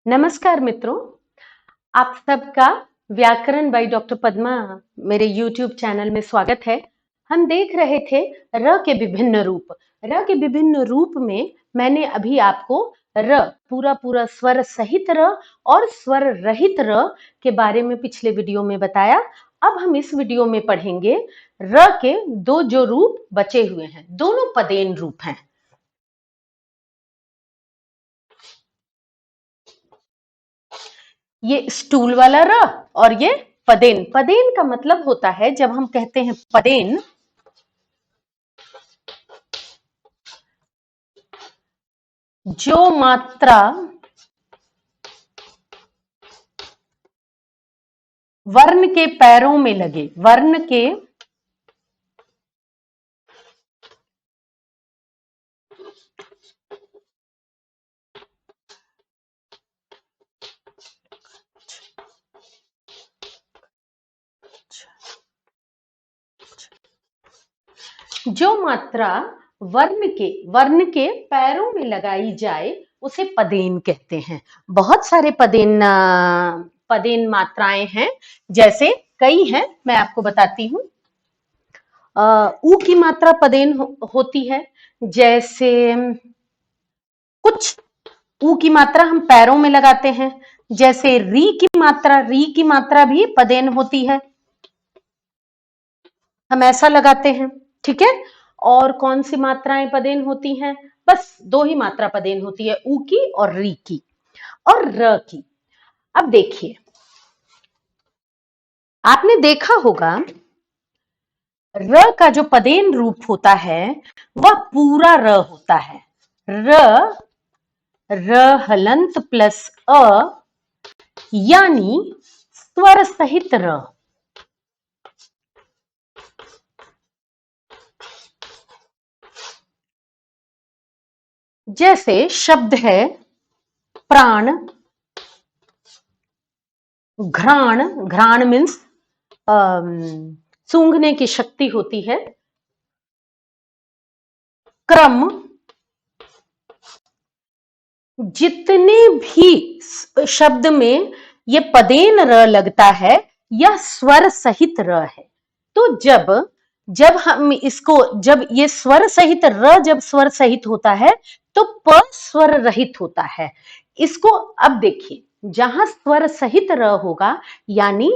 नमस्कार मित्रों, आप सबका व्याकरण बाय डॉक्टर पद्मा मेरे YouTube चैनल में स्वागत है। हम देख रहे थे र के विभिन्न रूप। र के विभिन्न रूप में मैंने अभी आपको र पूरा स्वर सहित र और स्वर रहित र के बारे में पिछले वीडियो में बताया। अब हम इस वीडियो में पढ़ेंगे र के दो जो रूप बचे हुए हैं, दोनों पदेन रूप हैं। ये स्टूल वाला र और ये पदेन। पदेन का मतलब होता है, जब हम कहते हैं पदेन, जो मात्रा वर्ण के पैरों में लगे, वर्ण के जो मात्रा वर्ण के पैरों में लगाई जाए उसे पदेन कहते हैं। बहुत सारे पदेन मात्राएं हैं, जैसे कई हैं, मैं आपको बताती हूं। ऊ की मात्रा पदेन होती है, जैसे कुछ ऊ की मात्रा हम पैरों में लगाते हैं, जैसे री की मात्रा भी पदेन होती है, हम ऐसा लगाते हैं, ठीक है। और कौन सी मात्राएं पदेन होती हैं? बस दो ही मात्रा पदेन होती है, ऊ की और री की और र की। अब देखिए, आपने देखा होगा र का जो पदेन रूप होता है वह पूरा र होता है। र हलंत प्लस अ, यानी स्वर सहित र। जैसे शब्द है प्राण, घ्राण, घ्राण मीन्स सूंघने की शक्ति होती है। क्रम, जितने भी शब्द में ये पदेन र लगता है यह स्वर सहित र है। तो जब हम इसको, जब ये स्वर सहित र जब स्वर सहित होता है तो प स्वर रहित होता है। इसको अब देखिए, जहां स्वर सहित र होगा, यानी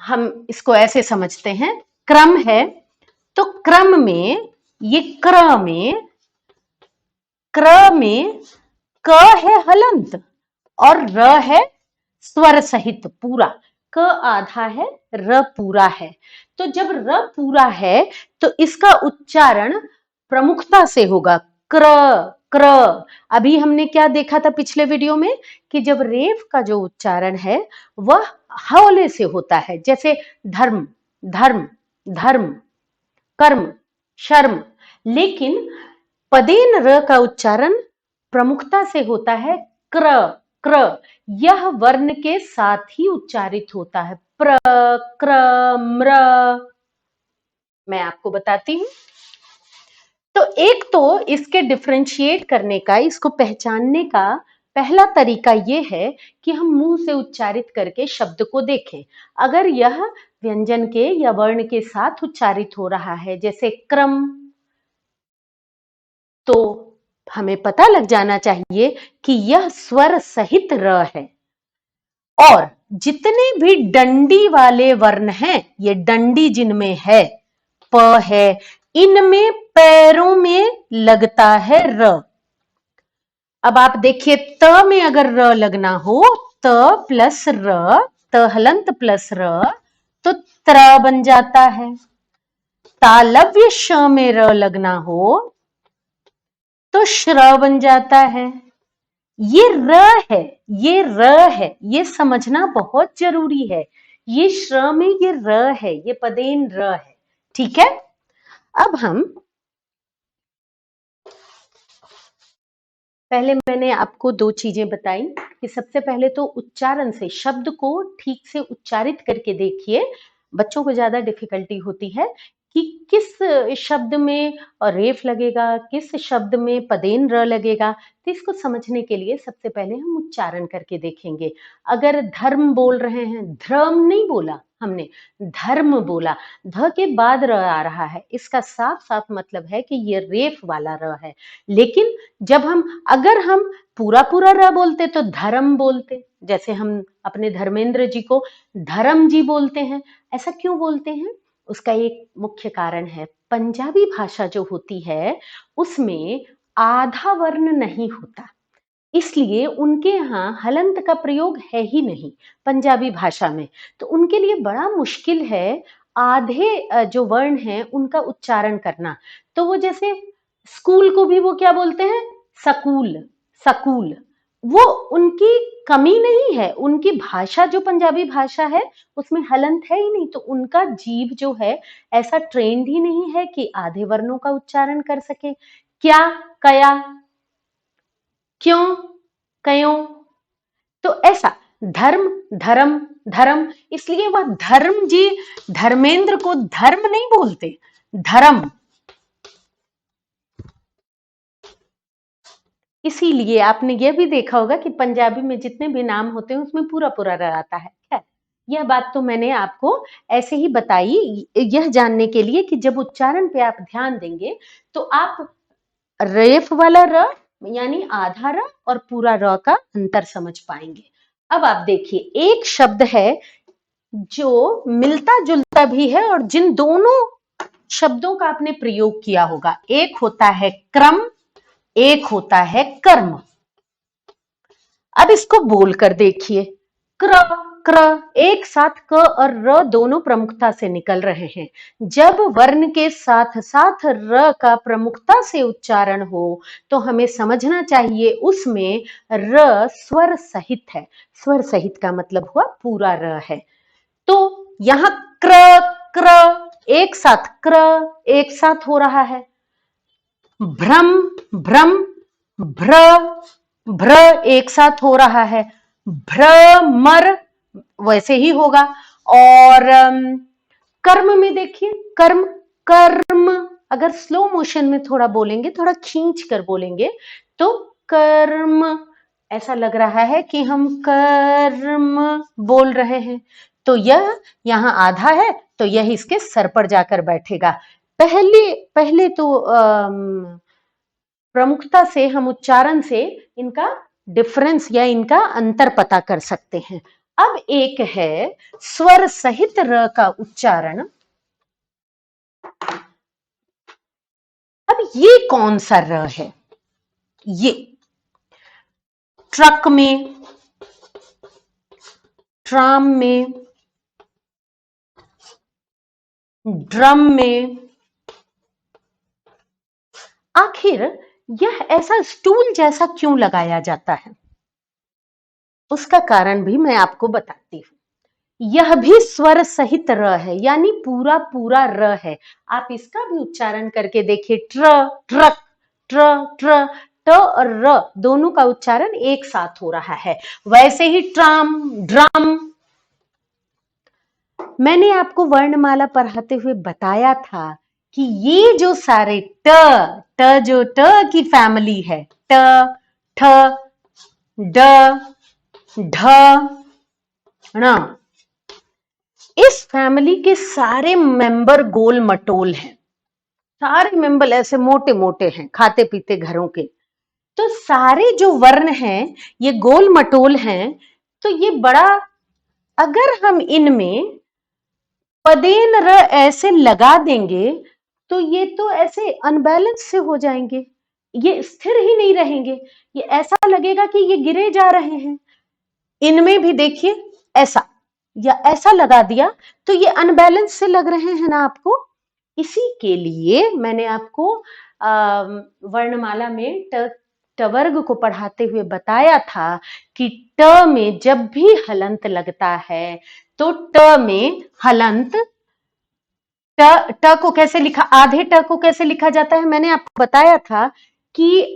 हम इसको ऐसे समझते हैं, क्रम है तो क्रम में ये क में क है हलंत और र है स्वर सहित पूरा। क आधा है, र पूरा है। तो जब र पूरा है तो इसका उच्चारण प्रमुखता से होगा, क्र क्र। अभी हमने क्या देखा था पिछले वीडियो में कि जब रेफ का जो उच्चारण है वह हौले से होता है, जैसे धर्म, धर्म, धर्म, कर्म, शर्म। लेकिन पदेन र का उच्चारण प्रमुखता से होता है क्र क्र। यह वर्ण के साथ ही उच्चारित होता है, प्र, क्र, म्र। मैं आपको बताती हूं। तो एक तो इसके डिफरेंशिएट करने का, इसको पहचानने का पहला तरीका यह है कि हम मुंह से उच्चारित करके शब्द को देखें। अगर यह व्यंजन के या वर्ण के साथ उच्चारित हो रहा है, जैसे क्रम, तो हमें पता लग जाना चाहिए कि यह स्वर सहित र है। और जितने भी डंडी वाले वर्ण हैं, ये डंडी जिनमें है, प है, इनमें पैरों में लगता है र। अब आप देखिए, त में अगर र लगना हो, त प्लस र, त हलंत प्लस र, तो त्र बन जाता है। तालव्य श में र लगना हो तो श्र बन जाता है। ये र है, ये र है, ये समझना बहुत जरूरी है। ये श्र में ये र है, ये पदेन र है, ठीक है। अब हम पहले मैंने आपको दो चीजें बताई कि सबसे पहले तो उच्चारण से शब्द को ठीक से उच्चारित करके देखिए। बच्चों को ज्यादा डिफिकल्टी होती है कि किस शब्द में रेफ लगेगा, किस शब्द में पदेन र लगेगा। तो इसको समझने के लिए सबसे पहले हम उच्चारण करके देखेंगे। अगर धर्म बोल रहे हैं, धर्म नहीं बोला हमने, धर्म बोला, ध के बाद र आ रहा है, इसका साफ साफ मतलब है कि ये रेफ वाला र है। लेकिन जब अगर हम पूरा पूरा र बोलते तो धर्म बोलते, जैसे हम अपने धर्मेंद्र जी को धर्म जी बोलते हैं। ऐसा क्यों बोलते हैं? उसका एक मुख्य कारण है, पंजाबी भाषा जो होती है उसमें आधा वर्ण नहीं होता, इसलिए उनके यहाँ हलंत का प्रयोग है ही नहीं पंजाबी भाषा में। तो उनके लिए बड़ा मुश्किल है आधे जो वर्ण हैं उनका उच्चारण करना। तो वो जैसे स्कूल को भी वो क्या बोलते हैं? School, school. वो उनकी कमी नहीं है, उनकी भाषा जो पंजाबी भाषा है उसमें हलंत है ही नहीं, तो उनका जीभ जो है ऐसा ट्रेंड ही नहीं है कि आधे वर्णों का उच्चारण कर सके। क्या, कया, क्यों, क्यों। तो ऐसा धर्म, धर्म, धर्म, इसलिए वह धर्म जी धर्मेंद्र को धर्म नहीं बोलते, धर्म। इसीलिए आपने यह भी देखा होगा कि पंजाबी में जितने भी नाम होते हैं उसमें पूरा पूरा र आता है। खैर, यह बात तो मैंने आपको ऐसे ही बताई, यह जानने के लिए कि जब उच्चारण पे आप ध्यान देंगे तो आप रेफ वाला र यानी आधा र और पूरा र का अंतर समझ पाएंगे। अब आप देखिए, एक शब्द है जो मिलता जुलता भी है और जिन दोनों शब्दों का आपने प्रयोग किया होगा, एक होता है क्रम, एक होता है कर्म। अब इसको बोलकर देखिए, क्र, क्र, एक साथ क और र दोनों प्रमुखता से निकल रहे हैं। जब वर्ण के साथ साथ र का प्रमुखता से उच्चारण हो तो हमें समझना चाहिए उसमें र स्वर सहित है। स्वर सहित का मतलब हुआ पूरा र है। तो यहां क्र, क्र, एक साथ क्र, एक साथ हो रहा है। भ्रम, भ्रम, भ्र, भ्र एक साथ हो रहा है। भ्रमर वैसे ही होगा। और कर्म में देखिए, कर्म, कर्म, अगर स्लो मोशन में थोड़ा बोलेंगे, थोड़ा खींच कर बोलेंगे तो कर्म, ऐसा लग रहा है कि हम कर्म बोल रहे हैं। तो यह यहाँ आधा है तो यह इसके सर पर जाकर बैठेगा। पहले पहले तो प्रमुखता से हम उच्चारण से इनका डिफरेंस या इनका अंतर पता कर सकते हैं। अब एक है स्वर सहित र का उच्चारण। अब ये कौन सा र है? ये ट्रक में, ट्राम में, ड्रम में, आखिर यह ऐसा स्टूल जैसा क्यों लगाया जाता है? उसका कारण भी मैं आपको बताती हूं। यह भी स्वर सहित र है, यानी पूरा पूरा र है। आप इसका भी उच्चारण करके देखिए, ट्र, ट्रक, ट्र, ट्र, ट और र दोनों का उच्चारण एक साथ हो रहा है। वैसे ही ट्राम, ड्रम। मैंने आपको वर्णमाला पढ़ाते हुए बताया था कि ये जो सारे ट, ट जो ट की फैमिली है, ट, ठ, ड, ढ, ण, इस फैमिली के सारे मेंबर गोल मटोल हैं। सारे मेंबर ऐसे मोटे मोटे हैं, खाते पीते घरों के। तो सारे जो वर्ण हैं ये गोल मटोल हैं। तो ये बड़ा, अगर हम इनमें पदेन र ऐसे लगा देंगे तो ये तो ऐसे अनबैलेंस से हो जाएंगे, ये स्थिर ही नहीं रहेंगे। ये ऐसा लगेगा कि ये गिरे जा रहे हैं। इनमें भी देखिए ऐसा या ऐसा लगा दिया तो ये अनबैलेंस से लग रहे हैं ना आपको। इसी के लिए मैंने आपको वर्णमाला में टवर्ग को पढ़ाते हुए बताया था कि ट में जब भी हलंत लगता है तो ट में हलंत, ट को कैसे लिखा, आधे ट को कैसे लिखा जाता है? मैंने आपको बताया था कि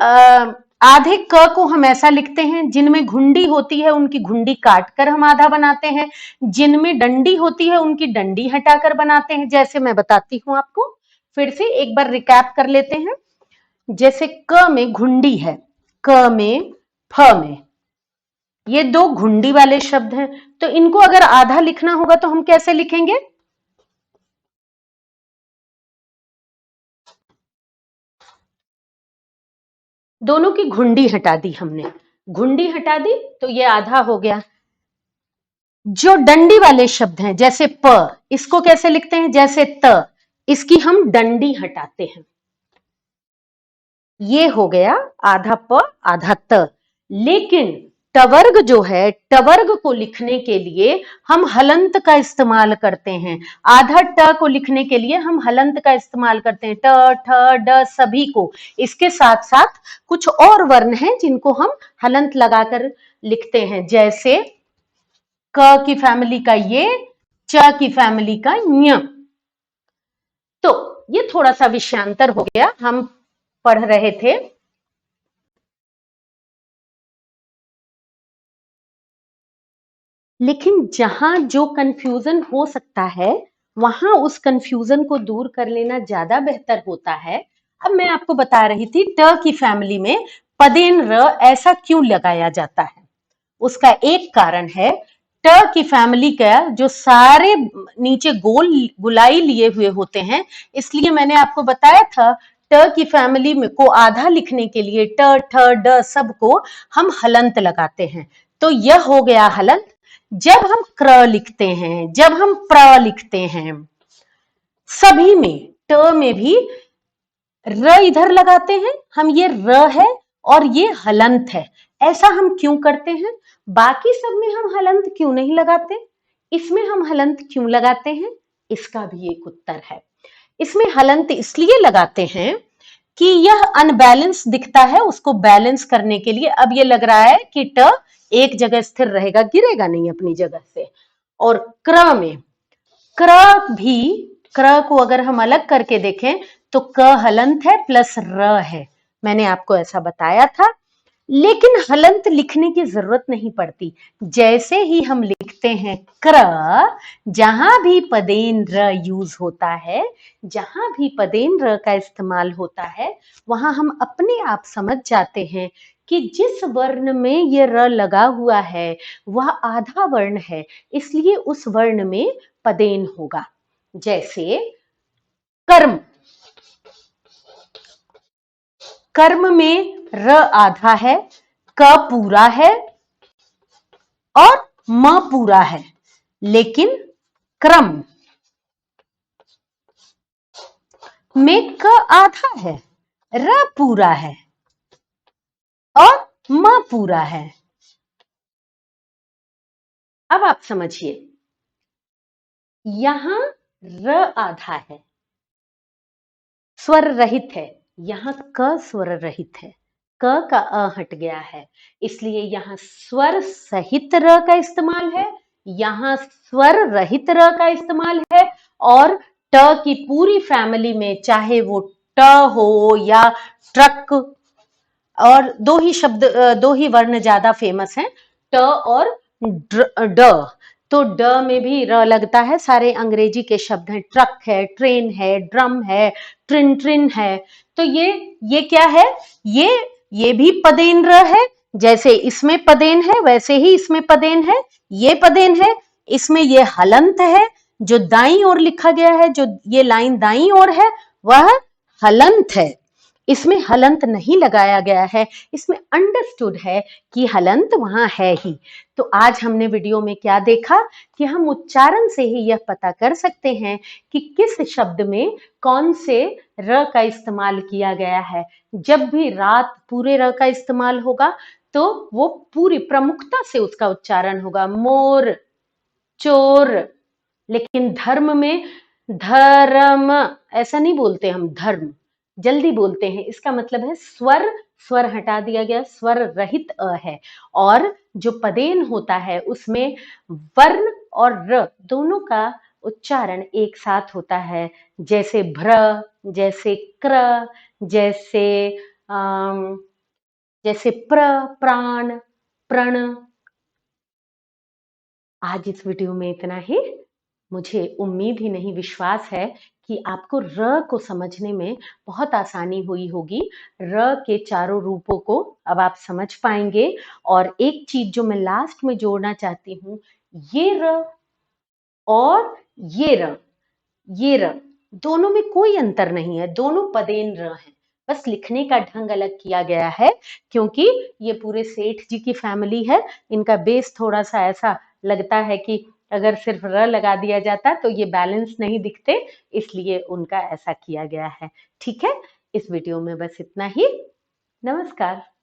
आधे क को हम ऐसा लिखते हैं, जिनमें घुंडी होती है उनकी घुंडी काटकर हम आधा बनाते हैं, जिनमें डंडी होती है उनकी डंडी हटाकर बनाते हैं। जैसे मैं बताती हूं आपको, फिर से एक बार रिकैप कर लेते हैं। जैसे क में घुंडी है, क में, फ में, ये दो घुंडी वाले शब्द हैं, तो इनको अगर आधा लिखना होगा तो हम कैसे लिखेंगे? दोनों की घुंडी हटा दी हमने, घुंडी हटा दी तो ये आधा हो गया। जो डंडी वाले शब्द हैं जैसे प, इसको कैसे लिखते हैं? जैसे त, इसकी हम डंडी हटाते हैं। ये हो गया आधा प आधा त। लेकिन टवर्ग जो है, टवर्ग को लिखने के लिए हम हलंत का इस्तेमाल करते हैं। आधा ट को लिखने के लिए हम हलंत का इस्तेमाल करते हैं, ट ठ ड सभी को। इसके साथ साथ कुछ और वर्ण हैं जिनको हम हलंत लगाकर लिखते हैं, जैसे क की फैमिली का ये, च की फैमिली का ञ। तो ये थोड़ा सा विषयांतर हो गया, हम पढ़ रहे थे। लेकिन जहां जो कंफ्यूजन हो सकता है, वहां उस कंफ्यूजन को दूर कर लेना ज्यादा बेहतर होता है। अब मैं आपको बता रही थी ट की फैमिली में पदेन र ऐसा क्यों लगाया जाता है। उसका एक कारण है, ट की फैमिली का जो सारे नीचे गोल गुलाई लिए हुए होते हैं, इसलिए मैंने आपको बताया था ट की फैमिली में को आधा लिखने के लिए ट ठ ड सबको हम हलंत लगाते हैं। तो यह हो गया हलंत। जब हम क्र लिखते हैं, जब हम प्र लिखते हैं, सभी में, ट में भी र इधर लगाते हैं हम, ये र है और ये हलंत है। ऐसा हम क्यों करते हैं? बाकी सब में हम हलंत क्यों नहीं लगाते, इसमें हम हलंत क्यों लगाते हैं? इसका भी एक उत्तर है। इसमें हलंत इसलिए लगाते हैं कि यह अनबैलेंस दिखता है, उसको बैलेंस करने के लिए। अब ये लग रहा है कि ट एक जगह स्थिर रहेगा, गिरेगा नहीं अपनी जगह से। और क्र में, क्र भी, क्र को अगर हम अलग करके देखें तो क हलंत है प्लस र है, मैंने आपको ऐसा बताया था। लेकिन हलंत लिखने की जरूरत नहीं पड़ती। जैसे ही हम लिखते हैं क्र, जहां भी पदेन र यूज होता है, जहां भी पदेन र का इस्तेमाल होता है, वहां हम अपने आप समझ जाते हैं कि जिस वर्ण में ये र लगा हुआ है वह आधा वर्ण है, इसलिए उस वर्ण में पदेन होगा। जैसे कर्म, कर्म में र आधा है, क पूरा है और म पूरा है। लेकिन क्रम में क आधा है, र पूरा है और म पूरा है। अब आप समझिए, यहां र आधा है, स्वर रहित है, यहां क स्वर रहित है, क का अ हट गया है, इसलिए यहां स्वर सहित र का इस्तेमाल है, यहां स्वर रहित र का इस्तेमाल है। और ट की पूरी फैमिली में, चाहे वो ट हो या ट्रक, और दो ही शब्द, दो ही वर्ण ज्यादा फेमस हैं, ट और ड। तो ड में भी र लगता है, सारे अंग्रेजी के शब्द हैं, ट्रक है, ट्रेन है, ड्रम है, ट्रिन ट्रिन है। तो ये क्या है? ये भी पदेन र है। जैसे इसमें पदेन है वैसे ही इसमें पदेन है, ये पदेन है, इसमें ये हलंत है। जो दाईं ओर लिखा गया है, जो ये लाइन दाईं ओर है, वह हलंत है, इसमें हलंत नहीं लगाया गया है। इसमें अंडरस्टूड है कि हलंत वहां है ही। तो आज हमने वीडियो में क्या देखा कि हम उच्चारण से ही यह पता कर सकते हैं कि किस शब्द में कौन से र का इस्तेमाल किया गया है। जब भी रात पूरे र का इस्तेमाल होगा तो वो पूरी प्रमुखता से उसका उच्चारण होगा, मोर, चोर। लेकिन धर्म में धर्म ऐसा नहीं बोलते हम, धर्म जल्दी बोलते हैं, इसका मतलब है स्वर, स्वर हटा दिया गया, स्वर रहित अ है। और जो पदेन होता है उसमें वर्ण और र दोनों का उच्चारण एक साथ होता है। जैसे भ्र, जैसे क्र, जैसे जैसे प्राण, प्रण। आज इस वीडियो में इतना ही। मुझे उम्मीद ही नहीं, विश्वास है कि आपको र को समझने में बहुत आसानी हुई होगी। र के चारों रूपों को अब आप समझ पाएंगे। और एक चीज जो मैं लास्ट में जोड़ना चाहती हूँ, ये र और ये र दोनों में कोई अंतर नहीं है, दोनों पदेन र हैं। बस लिखने का ढंग अलग किया गया है, क्योंकि ये पूरे सेठ जी की फैमिली है। इनका बेस थोड़ा सा ऐसा लगता है कि अगर सिर्फ र लगा दिया जाता तो ये बैलेंस नहीं दिखते, इसलिए उनका ऐसा किया गया है। ठीक है, इस वीडियो में बस इतना ही। नमस्कार।